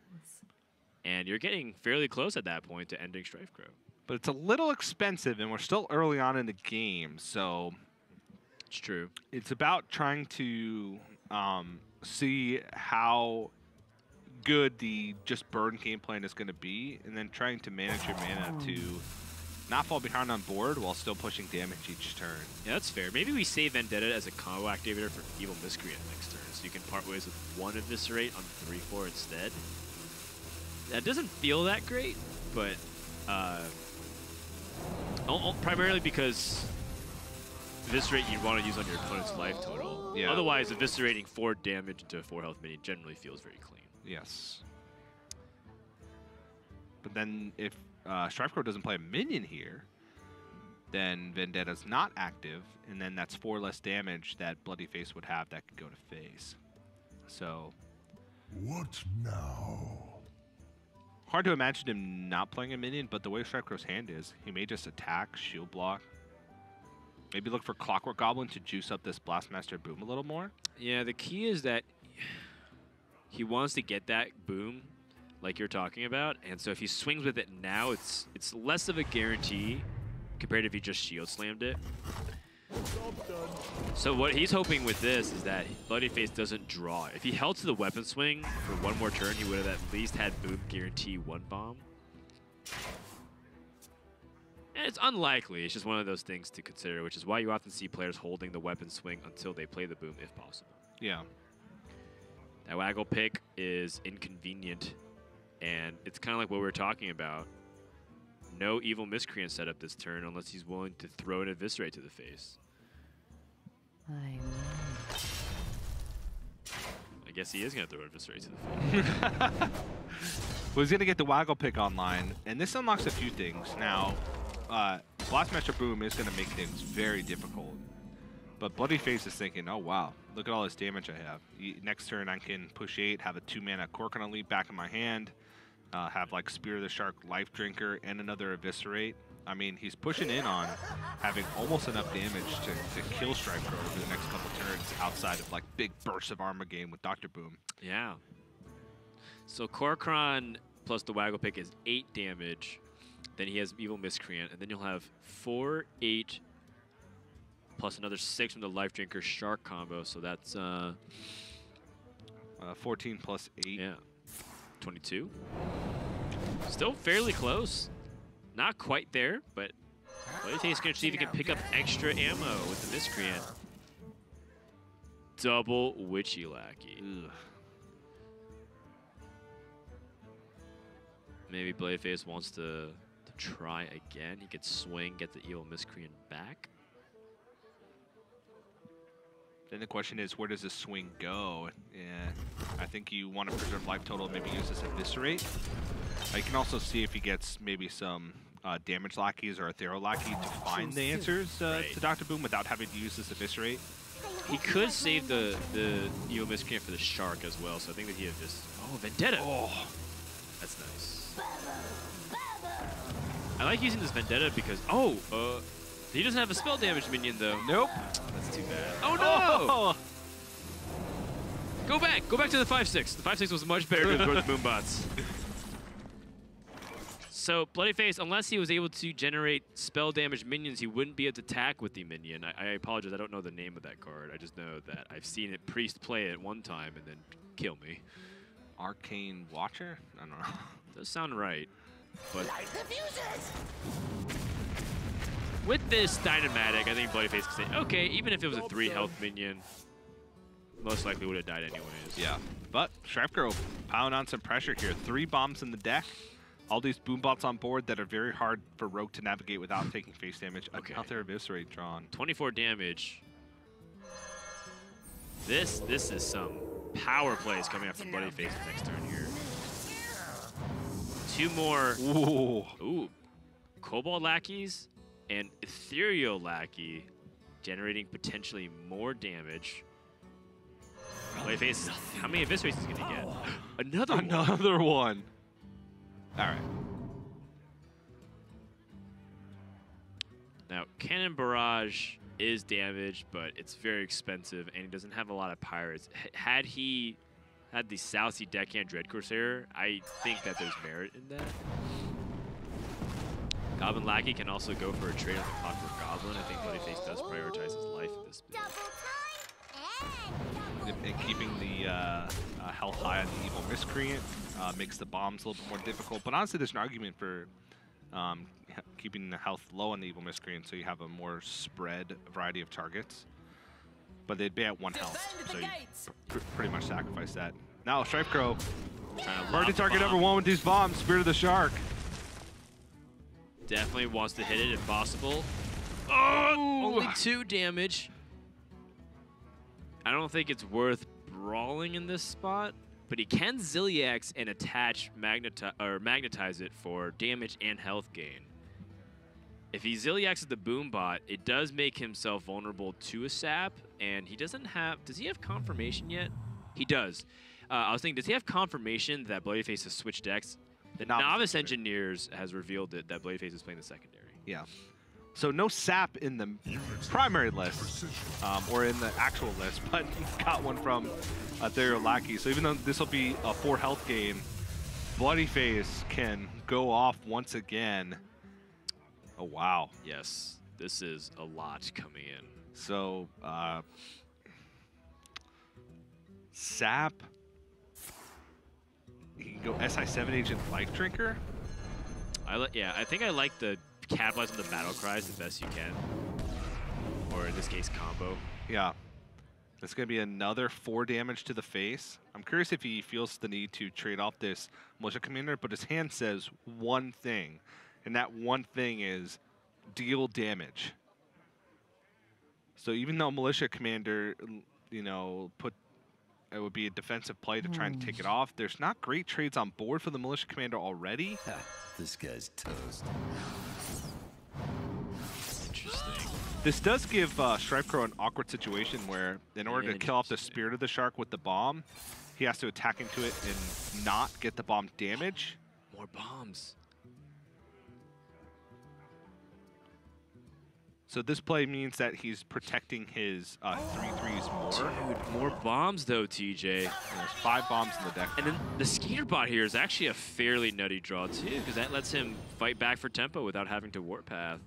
And you're getting fairly close at that point to ending StrifeCro.
But it's a little expensive, and we're still early on in the game, so...
It's true.
It's about trying to see how good the just burn game plan is going to be, and then trying to manage your mana to not fall behind on board while still pushing damage each turn.
Yeah, that's fair. Maybe we save Vendetta as a combo activator for Evil Miscreant next turn, so you can part ways with 1 Eviscerate on 3/4 instead. That doesn't feel that great, but primarily because Eviscerate you'd want to use on your opponent's life total.
Yeah.
Otherwise, eviscerating 4 damage into a 4 health minion generally feels very clean.
Yes. But then if StrifeCro doesn't play a minion here, then Vendetta's not active, and then that's 4 less damage that bloodyface would have that could go to face. So
What now?
hard to imagine him not playing a minion, but the way StrifeCro's hand is, he may just attack, shield block. Maybe look for Clockwork Goblin to juice up this Blastmaster boom a little more.
Yeah, the key is that he wants to get that boom like you're talking about, and so if he swings with it now, it's less of a guarantee compared to if he just shield slammed it. So what he's hoping with this is that bloodyface doesn't draw. If he held to the weapon swing for 1 more turn, he would have at least had boom guarantee 1 bomb. And it's unlikely. It's just one of those things to consider, which is why you often see players holding the weapon swing until they play the boom if possible.
Yeah.
That waggle pick is inconvenient, and it's kind of like what we were talking about. No Evil Miscreant setup this turn unless he's willing to throw an Eviscerate to the face. I guess he is going to throw an Eviscerate to the face.
Well, he's going to get the waggle pick online, and this unlocks a few things. Now, Blastmaster Boom is going to make things very difficult. But bloodyface is thinking, oh wow, look at all this damage I have. Next turn I can push 8, have a 2-mana Corkin Elite back in my hand, have like Spear of the Shark, Life Drinker, and another Eviscerate. I mean, he's pushing in on having almost enough damage to kill StrifeCro over the next couple turns outside of like big bursts of armor game with Dr. Boom.
Yeah. So Korkron plus the waggle pick is 8 damage. Then he has Evil Miscreant, and then you'll have 4, 8, plus another 6 from the Life Drinker Shark combo. So that's
14 plus 8.
Yeah. 22. Still fairly close. Not quite there, but bloodyface going to see if he can pick up extra ammo with the Miscreant. Double Witchy Lackey.
Ugh.
Maybe bloodyface wants to try again. He could swing, get the Evil Miscreant back.
Then the question is, where does this swing go? Yeah, I think you want to preserve life total, maybe use this Eviscerate. You can also see if he gets maybe some damage lackeys or a Thero lackey to find the answers to Dr. Boom without having to use this Eviscerate.
He could save the Evil Miscreant for the Shark as well, so I think that he had just... Oh, Vendetta!
Oh,
that's nice. I like using this Vendetta because... he doesn't have a spell damage minion, though.
Nope.
That's too bad. Oh, no!
Oh.
Go back! Go back to the 5/6. The 5/6 was much better than the Moonbots. So, bloodyface, unless he was able to generate spell damage minions, he wouldn't be able to attack with the minion. I apologize, I don't know the name of that card. I just know that I've seen it Priest play it one time and then kill me.
Arcane Watcher? I don't know.
Does sound right. But with this Dynamatic, I think bloodyface can say, okay, even if it was a 3 health minion, most likely would have died anyways.
Yeah, but StrifeCro piling on some pressure here. 3 bombs in the deck. All these boom bots on board that are very hard for Rogue to navigate without taking face damage.
Okay.
Another Eviscerate drawn.
24 damage. This is some power plays coming up from bloodyface next turn here. 2 more. Ooh. Cobalt Lackeys and Ethereal Lackey generating potentially more damage. Bloodyface, how many Eviscerates is he going to get?
Another one. All right.
Now, Cannon Barrage is damaged, but it's very expensive, and he doesn't have a lot of pirates. Had he had the Southsea Deckhand Dread Corsair, I think that there's merit in that. Goblin Lackey can also go for a trade on the Clockwork Goblin. I think bloodyface does prioritize his life at this point.
And keeping the health high on the Evil Miscreant makes the bombs a little bit more difficult. But honestly, there's an argument for keeping the health low on the Evil Miscreant so you have a more spread variety of targets. But they'd be at 1 health, so you pretty much sacrifice that. Now StrifeCro, hard to target number 1 with these bombs. Spirit of the Shark.
Definitely wants to hit it if possible. Oh, only 2 damage. I don't think it's worth brawling in this spot, but he can Zilliax and attach magnetize it for damage and health gain. If he Zilliaxes the Boombot, it does make himself vulnerable to a sap, and he doesn't have... Does he have confirmation yet? He does. I was thinking, does he have confirmation that bloodyface has switched decks? The Novice Engineers has revealed that bloodyface is playing the secondary.
Yeah. So no sap in the primary list, or in the actual list, but he got one from Ethereal Lackey. So even though this will be a 4 health gain, bloodyface can go off once again. Oh, wow.
Yes, this is a lot coming in.
So, sap. You can go SI7 Agent Life Drinker.
Yeah, I think I like the capitalize on the battle cries the best you can. Or in this case, combo.
Yeah. That's going to be another 4 damage to the face. I'm curious if he feels the need to trade off this Militia Commander, but his hand says one thing. And that one thing is deal damage. So even though Militia Commander, you know, it would be a defensive play to try and take it off, there's not great trades on board for the Militia Commander already.
This guy's toast.
Interesting.
This does give StrifeCro an awkward situation where, in order to kill off the Spirit of the Shark with the bomb, he has to attack into it and not get the bomb damage.
More bombs.
So this play means that he's protecting his 3/3s more.
Dude, more bombs though, TJ.
There's 5 bombs in the deck.
And then the Skater Bot here is actually a fairly nutty draw too, because that lets him fight back for tempo without having to Warpath.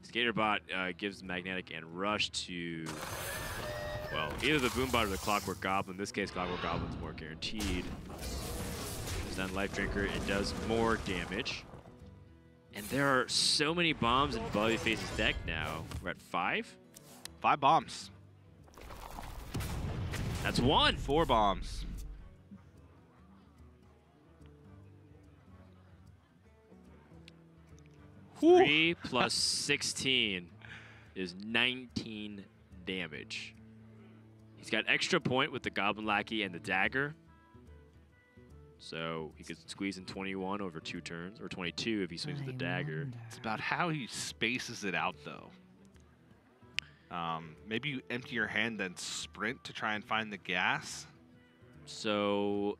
Skater Bot gives Magnetic and Rush to, well, either the Boombot or the Clockwork Goblin. In this case, Clockwork Goblin's more guaranteed. There's then Life Drinker, it does more damage. And there are so many bombs in bloodyface's deck now. We're at 5?
5 bombs.
That's 1.
4 bombs.
Whew. 3 plus 16 is 19 damage. He's got extra point with the Goblin Lackey and the Dagger. So he could squeeze in 21 over 2 turns, or 22 if he swings with the Dagger.
It's about how he spaces it out, though. Maybe you empty your hand, then sprint to try and find the gas.
So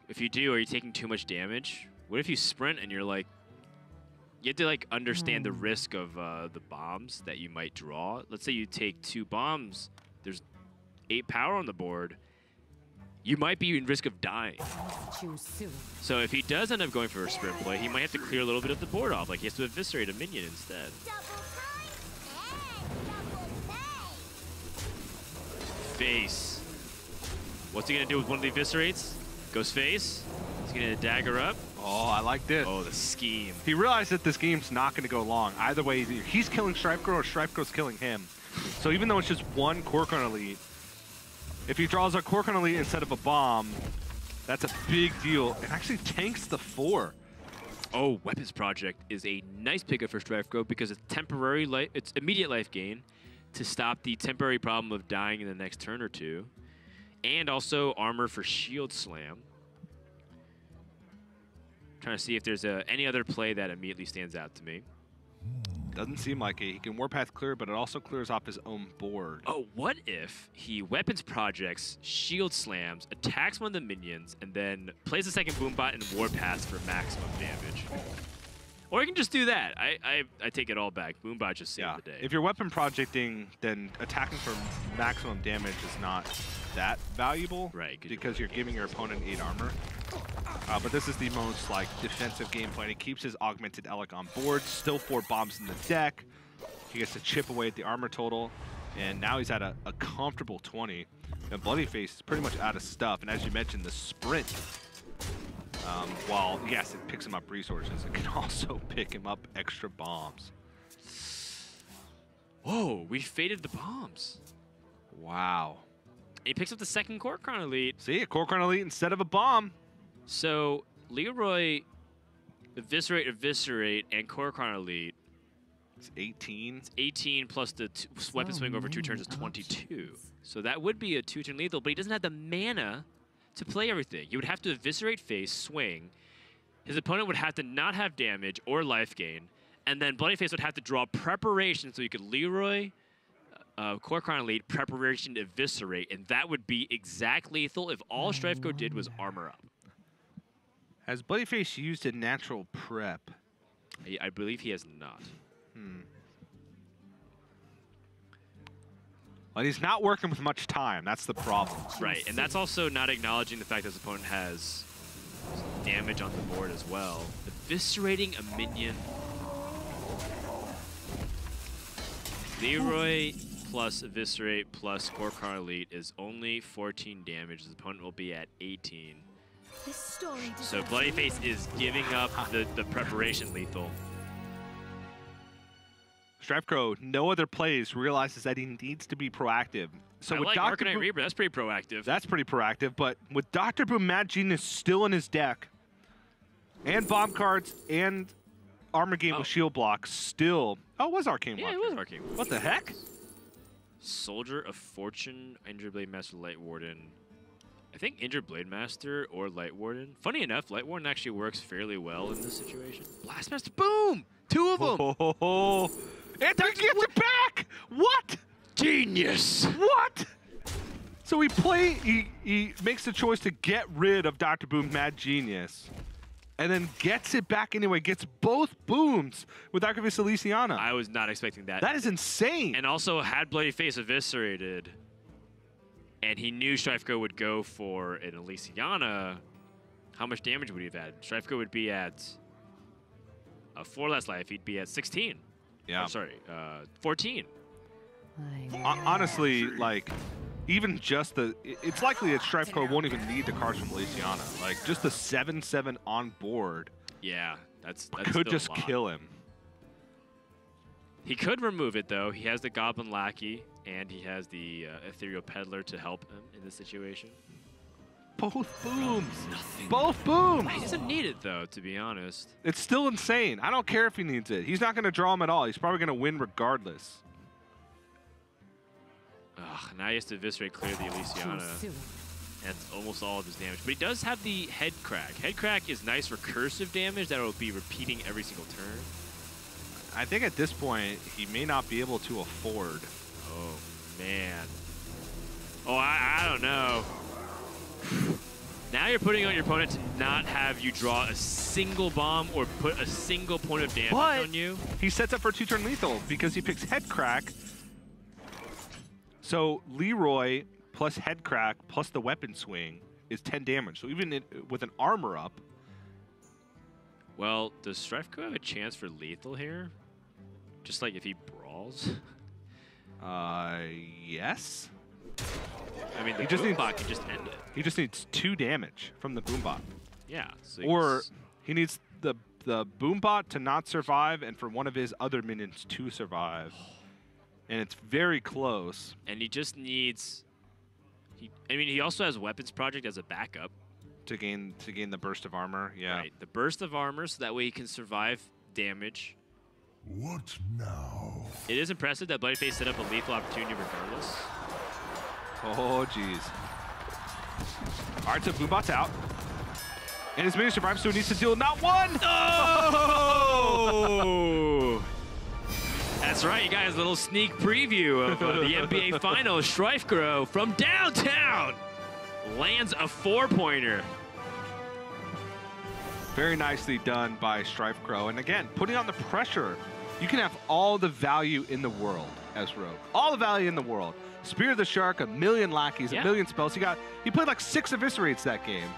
if you do, are you taking too much damage? What if you sprint and you're like, you have to like understand the risk of the bombs that you might draw. Let's say you take 2 bombs. There's 8 power on the board, you might be in risk of dying. So if he does end up going for a sprint play, he might have to clear a little bit of the board off. Like he has to eviscerate a minion instead. Face. What's he gonna do with one of the eviscerates? Goes face. He's gonna dagger up.
Oh, I like this.
Oh, the scheme.
He realized that this game's not going to go long. Either way, either he's killing StrifeCro or StrifeCro's killing him. So even though it's just 1 Kor'kon Elite, if he draws a Kor'kon Elite instead of a bomb, that's a big deal. It actually tanks the 4.
Oh, Weapons Project is a nice pickup for StrifeCro because it's temporary life, it's immediate life gain to stop the temporary problem of dying in the next turn or 2, and also armor for Shield Slam. Trying to see if there's any other play that immediately stands out to me.
Doesn't seem like it. He can Warpath clear, but it also clears off his own board.
Oh, what if he Weapons Projects, Shield Slams, attacks one of the minions, and then plays the second Boombot and Warpaths for maximum damage? Or you can just do that. I take it all back. Boombot just saved the day.
If you're Weapon Projecting, then attacking for maximum damage is not that valuable.
Right.
Because you're giving your opponent 8 armor. But this is the most like defensive gameplay. And he keeps his Augmented Elec on board. Still 4 bombs in the deck. He gets to chip away at the armor total. And now he's at a comfortable 20. And bloodyface is pretty much out of stuff. And as you mentioned, the sprint, while, yes, it picks him up resources, it can also pick him up extra bombs.
Whoa, we faded the bombs.
Wow.
He picks up the second Korkron Elite.
See, a Korkron Elite instead of a bomb.
So, Leroy, Eviscerate, and Korkron Elite.
It's 18.
It's 18 plus the weapon swing over 2 turns is 22. So that would be a 2-turn lethal, but he doesn't have the mana to play everything. You would have to Eviscerate face, swing. His opponent would have to not have damage or life gain. And then bloodyface would have to draw preparation so you could Leroy, Korkron Elite, preparation to Eviscerate. And that would be exact lethal if all StrifeCro did was armor up.
Has bloodyface used a natural prep?
I believe he has not.
Well, he's not working with much time. That's the problem.
Right, and that's also not acknowledging the fact that his opponent has damage on the board as well. Eviscerating a minion. Leroy plus Eviscerate plus Korkron Elite is only 14 damage. His opponent will be at 18. So bloodyface is giving up the preparation lethal.
StrifeCro, no other plays, realizes that he needs to be proactive. So
I
with
like
Dr.
Arcanite Reaper, that's pretty proactive.
That's pretty proactive, but with Dr. Boom Mad Genius still in his deck, and bomb cards, and armor game with shield blocks still... Oh, it was Arcane Watcher.
Yeah, it was Arcane Watcher.
What the heck?
Soldier of Fortune, Injured Blade Master, Light Warden. I think Injured Blade Master or Light Warden. Funny enough, Light Warden actually works fairly well in this situation. Blastmaster, boom! 2 of them!
Oh, and he gets it back! What?
Genius!
What? So he makes the choice to get rid of Dr. Boom Mad Genius, and then gets it back anyway, gets both booms with Archivist Elysiana.
I was not expecting that.
That is insane.
And also had bloodyface eviscerated, and he knew StrifeCro would go for an Elysiana. How much damage would he have had? StrifeCro would be at 4 less life. He'd be at 16.
Yeah.
Oh, sorry, 14.
Honestly, like, even just the... It's likely that StrifeCro won't even need the cards from Elysiana. Like, just the 7/7 on board.
Yeah, that's
could just kill him.
He could remove it, though. He has the Goblin Lackey, and he has the Ethereal Peddler to help him in this situation.
Both booms. Both booms.
He doesn't need it, though, to be honest.
It's still insane. I don't care if he needs it. He's not going to draw him at all. He's probably going to win regardless.
Ugh, now he has to eviscerate clear the Elysiana. And almost all of his damage. But he does have the Head Crack. Head Crack is nice recursive damage that will be repeating every single turn.
I think at this point, he may not be able to afford.
Oh, man. Oh, I don't know. Now you're putting on your opponent to not have you draw a single bomb or put a single point of damage on you.
He sets up for 2-turn lethal because he picks Head Crack. So Leroy plus Head Crack plus the weapon swing is 10 damage. So even with an armor up.
Well, does StrifeCro have a chance for lethal here? Just like if he brawls?
Yes.
I mean, the Boombot can just end it.
He just needs 2 damage from the Boombot.
Yeah. So
or he needs the Boombot to not survive and for one of his other minions to survive. And it's very close.
And he just needs... he also has Weapons Project as a backup.
To gain the burst of armor, yeah.
Right, the burst of armor, so that way he can survive damage.
What now?
It is impressive that bloodyface set up a lethal opportunity regardless.
Oh, jeez. All right, so Boombot's out. And his minion survives, so he needs to deal not one!
Oh! That's right, you guys, a little sneak preview of the NBA Finals. StrifeCro from downtown lands a 4-pointer.
Very nicely done by StrifeCro. And again, putting on the pressure. You can have all the value in the world as Rogue. All the value in the world. Spear of the Shark, 1 million lackeys, 1 million spells. He played like 6 eviscerates that game.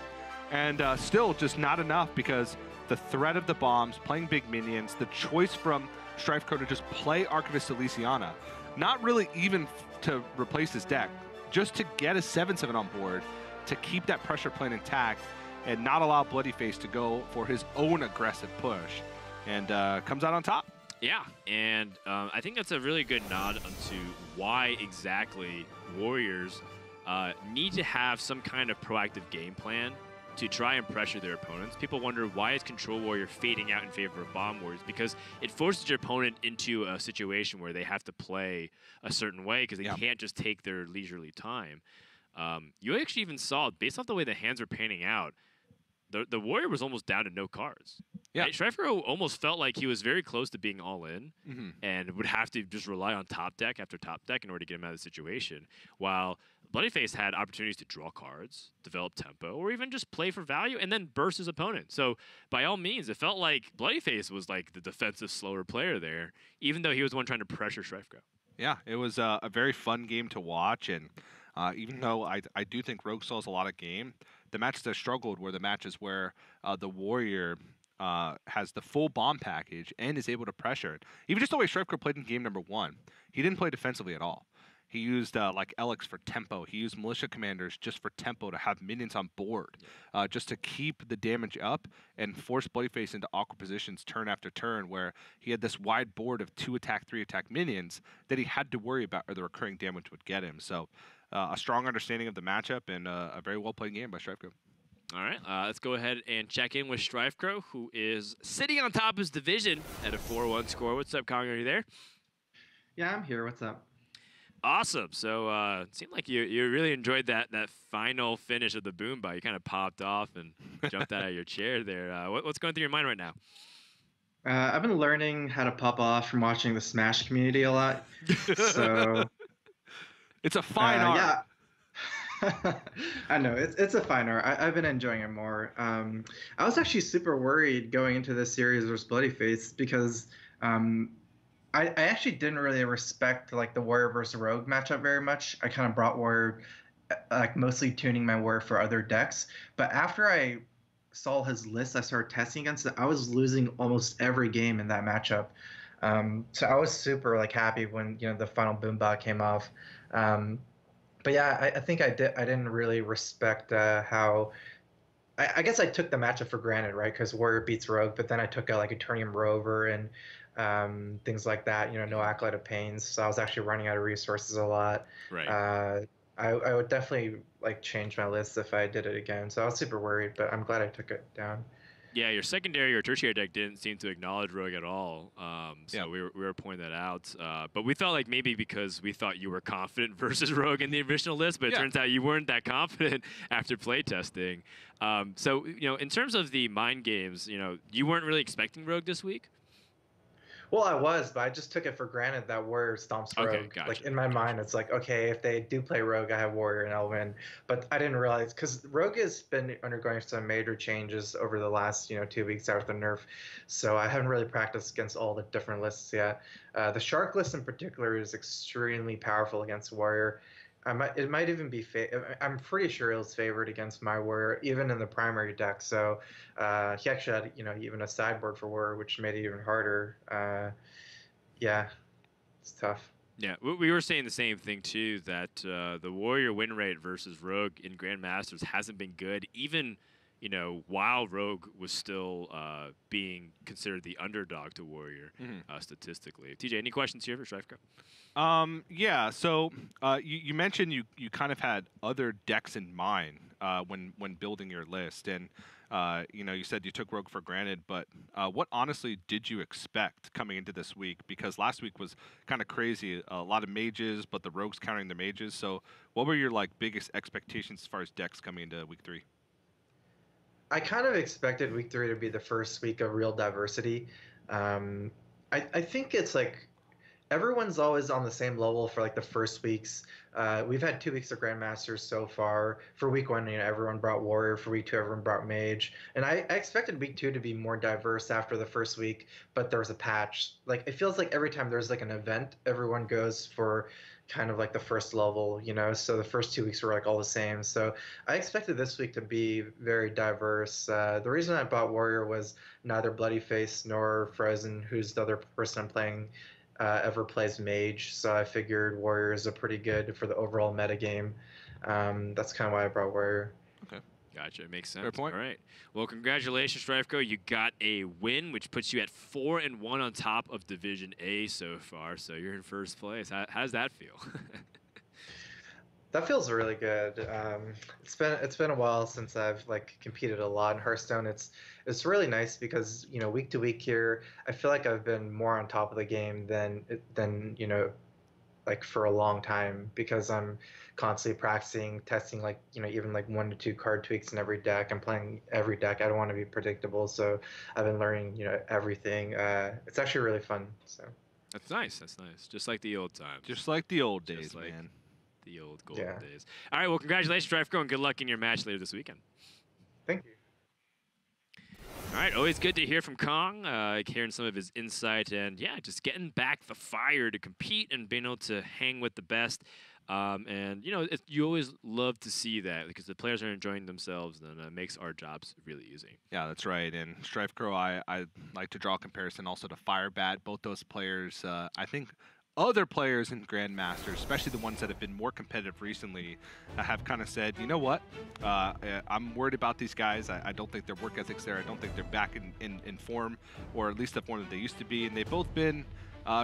And still just not enough because the threat of the bombs, playing big minions, the choice from StrifeCro to just play Archivist Elysiana not really even to replace his deck, just to get a 7/7 on board, to keep that pressure plan intact and not allow bloodyface to go for his own aggressive push, and comes out on top.
Yeah, and I think that's a really good nod onto why exactly Warriors need to have some kind of proactive game plan to try and pressure their opponents. People wonder, why is Control Warrior fading out in favor of Bomb Warriors? Because it forces your opponent into a situation where they have to play a certain way because they can't just take their leisurely time. You actually even saw, based off the way the hands were panning out, the Warrior was almost down to no cards. Yeah, StrifeCro almost felt like he was very close to being all in and would have to just rely on top deck after top deck in order to get him out of the situation, while bloodyface had opportunities to draw cards, develop tempo, or even just play for value and then burst his opponent. So by all means, it felt like bloodyface was like the defensive, slower player there, even though he was the one trying to pressure StrifeCro.
Yeah, it was a very fun game to watch, and even though I do think Rogue still has a lot of game, the matches that struggled were the matches where the Warrior has the full bomb package and is able to pressure it. Even just the way StrifeCro played in game number 1, he didn't play defensively at all. He used like Elix for tempo. He used Militia Commanders just for tempo to have minions on board, just to keep the damage up and force bloodyface into awkward positions turn after turn, where he had this wide board of 2 attack, 3 attack minions that he had to worry about, or the recurring damage would get him. So a strong understanding of the matchup and a very well-played game by StrifeCro.
All right, let's go ahead and check in with StrifeCro, who is sitting on top of his division at a 4-1 score. What's up, Kong? Are you there?
Yeah, I'm here. What's up?
Awesome. So it seemed like you really enjoyed that final finish of the boom bot. You kind of popped off and jumped out of your chair there. What's going through your mind right now?
I've been learning how to pop off from watching the Smash community a lot. So
it's a fine art.
Yeah. I know, it's a fine art. I've been enjoying it more. I was actually super worried going into this series versus bloodyface because I actually didn't really respect like the Warrior versus Rogue matchup very much. I kind of brought Warrior, like mostly tuning my Warrior for other decks. But after I saw his list, I started testing against it. I was losing almost every game in that matchup. So I was super like happy when the final Boombot came off. But yeah, I think I didn't really respect how. I guess I took the matchup for granted, right? Because Warrior beats Rogue, but then I took like Eternium Rover and things like that, no Acolyte of Pains. So I was actually running out of resources a lot.
Right.
I would definitely like change my list if I did it again. So I was super worried, but I'm glad I took it down.
Yeah, your secondary or tertiary deck didn't seem to acknowledge Rogue at all. So we were pointing that out. But we felt like maybe because we thought you were confident versus Rogue in the original list, but it turns out you weren't that confident after playtesting. So, in terms of the mind games, you weren't really expecting Rogue this week?
Well, I was, but I just took it for granted that Warrior stomps Rogue.
Okay, gotcha.
Like in my mind, it's like, okay, if they do play Rogue, I have Warrior and I'll win. But I didn't realize, because Rogue has been undergoing some major changes over the last 2 weeks after the nerf. So I haven't really practiced against all the different lists yet. The Shark list in particular is extremely powerful against Warrior. It might even be. I'm pretty sure it was favored against my Warrior, even in the primary deck. So he actually had, even a sideboard for Warrior, which made it even harder. Yeah, it's tough.
Yeah, we were saying the same thing too. That the Warrior win rate versus Rogue in Grandmasters hasn't been good, even while Rogue was still being considered the underdog to Warrior statistically. TJ, any questions here for StrifeCro?
Yeah, so you mentioned you kind of had other decks in mind when building your list, and you said you took Rogue for granted, but what honestly did you expect coming into this week? Because last week was kind of crazy, a lot of mages, but the Rogues countering the mages. So what were your biggest expectations as far as decks coming into week 3?
I kind of expected week 3 to be the first week of real diversity. I think it's like everyone's always on the same level for the first weeks. We've had 2 weeks of Grandmasters so far. For week 1, everyone brought Warrior. For week 2, everyone brought Mage. And I expected week 2 to be more diverse after the first week, but there was a patch. It feels like every time there's an event, everyone goes for kind of the first level, so the first 2 weeks were all the same. So I expected this week to be very diverse. The reason I bought Warrior was neither bloodyface nor Frozen, who's the other person I'm playing, ever plays Mage, so I figured Warriors are pretty good for the overall meta game. That's kind of why I brought Warrior.
Okay.
Gotcha. It makes sense.
Fair point.
All right. Well, congratulations, StrifeCro. You got a win, which puts you at 4-1 on top of Division A so far. So you're in first place. How does that feel?
That feels really good. It's been a while since I've competed a lot in Hearthstone. It's really nice because week to week here, I feel like I've been more on top of the game than for a long time, because I'm constantly practicing, testing even 1 to 2 card tweaks in every deck. I'm playing every deck. I don't want to be predictable, so I've been learning everything. It's actually really fun. So
That's nice. That's nice. Just like the old times.
Just like the old days, man.
The old golden days. All right, well, congratulations, StrifeCro, and good luck in your match later this weekend.
Thank you.
All right, always good to hear from Kong, hearing some of his insight, and yeah, just getting back the fire to compete and being able to hang with the best. And you always love to see that, because the players are enjoying themselves, and it makes our jobs really easy.
Yeah, that's right. And StrifeCro, I like to draw a comparison also to Firebat. Both those players, I think other players in Grandmasters, especially the ones that have been more competitive recently, have kind of said, you know what, I'm worried about these guys. I don't think their work ethic's there. I don't think they're back in form, or at least the form that they used to be. And they've both been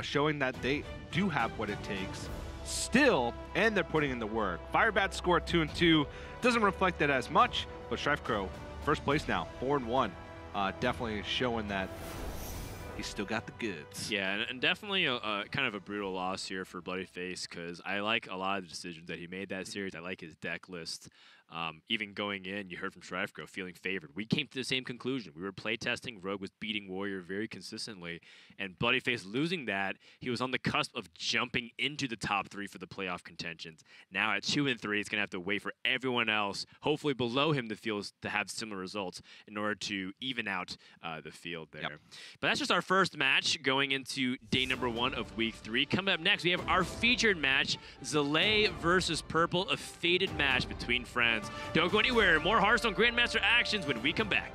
showing that they do have what it takes still, and they're putting in the work. Firebat's score 2-2 doesn't reflect that as much, but StrifeCro, first place now, 4-1. Definitely showing that he's still got the goods.
Yeah, and definitely kind of a brutal loss here for bloodyface, because I like a lot of the decisions that he made that series. I like his deck list. Even going in, you heard from StrifeCro, feeling favored. We came to the same conclusion. We were playtesting. Rogue was beating Warrior very consistently, and bloodyface losing that, he was on the cusp of jumping into the top 3 for the playoff contentions. Now at 2-3, it's going to have to wait for everyone else, hopefully below him, to have similar results in order to even out the field there. Yep. But that's just our first match going into day number 1 of week 3. Coming up next, we have our featured match, Zalay versus Purple, a fated match between friends. Don't go anywhere. More Hearthstone Grandmaster actions when we come back.